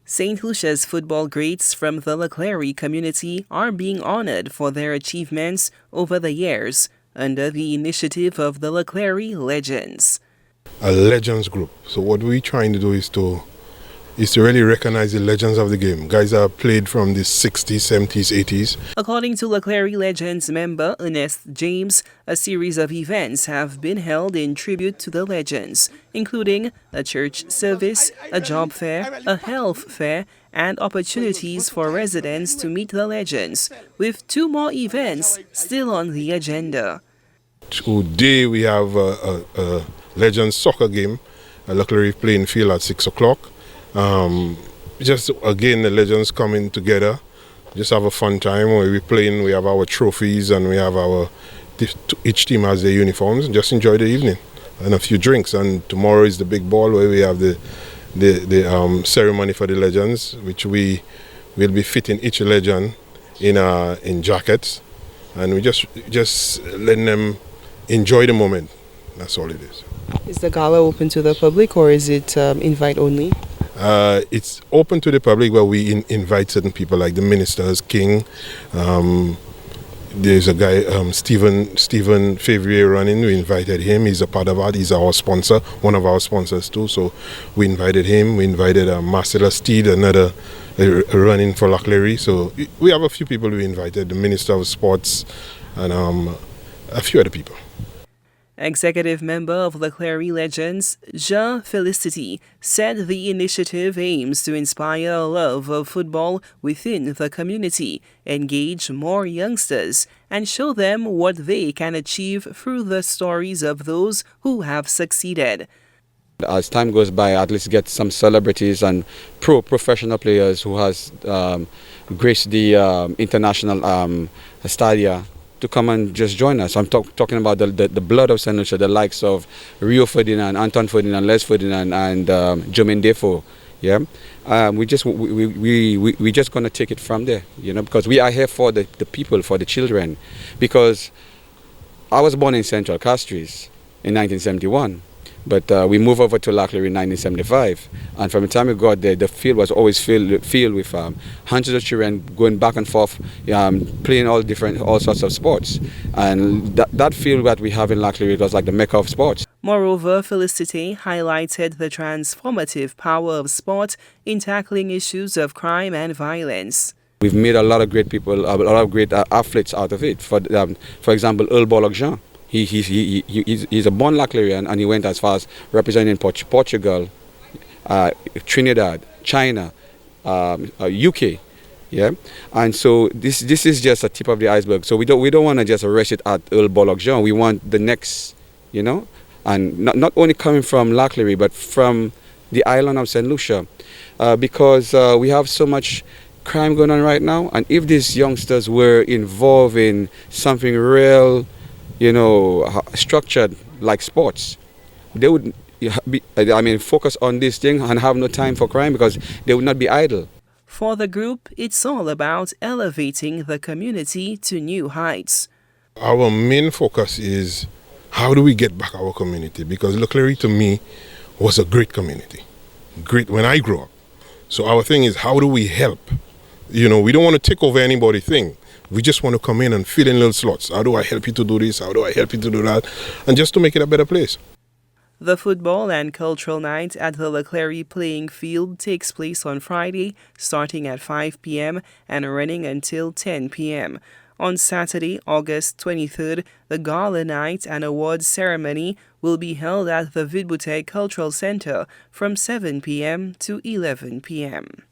St. Lucia's football greats from the Clery community are being honored for their achievements over the years under the initiative of the Clery Legends. A legends group. So what we're trying to do is to really recognize the legends of the game. Guys that have played from the 60s, 70s, 80s. According to Clery Legends member Ernest James, a series of events have been held in tribute to the legends, including a church service, a job fair, a health fair, and opportunities for residents to meet the legends, with 2 more events still on the agenda. Today we have a legends soccer game, a Clery playing field at 6 o'clock. Just again, the legends coming together, just have a fun time where we're playing. We have our trophies and we have each team has their uniforms, and just enjoy the evening and a few drinks. And tomorrow is the big ball where we have the ceremony for the legends, which we will be fitting each legend in jackets, and we just letting them enjoy the moment. That's all it is. Is the gala open to the public or is it invite only? It's open to the public, but we invite certain people like the ministers, King. There's a guy, Stephen Favrier running. We invited him. He's a part of that. He's our sponsor, one of our sponsors too. So we invited him. We invited Marcella Steed, another running for Clery. So we have a few people we invited, the Minister of Sports and a few other people. Executive member of the Clery Legends, Jean Felicity, said the initiative aims to inspire a love of football within the community, engage more youngsters, and show them what they can achieve through the stories of those who have succeeded. As time goes by, at least get some celebrities and professional players who has graced the international stadia to come and just join us. I'm talking about the blood of St. Lucia, the likes of Rio Ferdinand, Anton Ferdinand, Les Ferdinand, and Jermaine Defoe. Yeah, we just gonna take it from there, because we are here for the people, for the children. Because I was born in Central Castries in 1971. But we moved over to Clery in 1975, and from the time we got there, the field was always filled with hundreds of children going back and forth, playing all sorts of sports. And that field that we have in Clery was like the mecca of sports. Moreover, Felicity highlighted the transformative power of sport in tackling issues of crime and violence. We've made a lot of great people, a lot of great athletes out of it. For example, Earl Bollock Jean. He's a born Laclerian, and he went as far as representing Portugal, Trinidad, China, UK, yeah. And so this is just a tip of the iceberg. So we don't want to just arrest it at Earl Bollock Jean. We want the next, and not only coming from Laclery but from the island of St. Lucia, because we have so much crime going on right now. And if these youngsters were involved in something real, structured like sports, they would focus on this thing and have no time for crime because they would not be idle. For the group, it's all about elevating the community to new heights. Our main focus is how do we get back our community, because Clery to me was a great community, great when I grew up. So our thing is how do we help? We don't want to take over anybody's thing. We just want to come in and fill in little slots. How do I help you to do this? How do I help you to do that? And just to make it a better place. The football and cultural night at the Clery playing field takes place on Friday, starting at 5 p.m. and running until 10 p.m. On Saturday, August 23rd, the gala night and awards ceremony will be held at the Vidboutek Cultural Center from 7 p.m. to 11 p.m.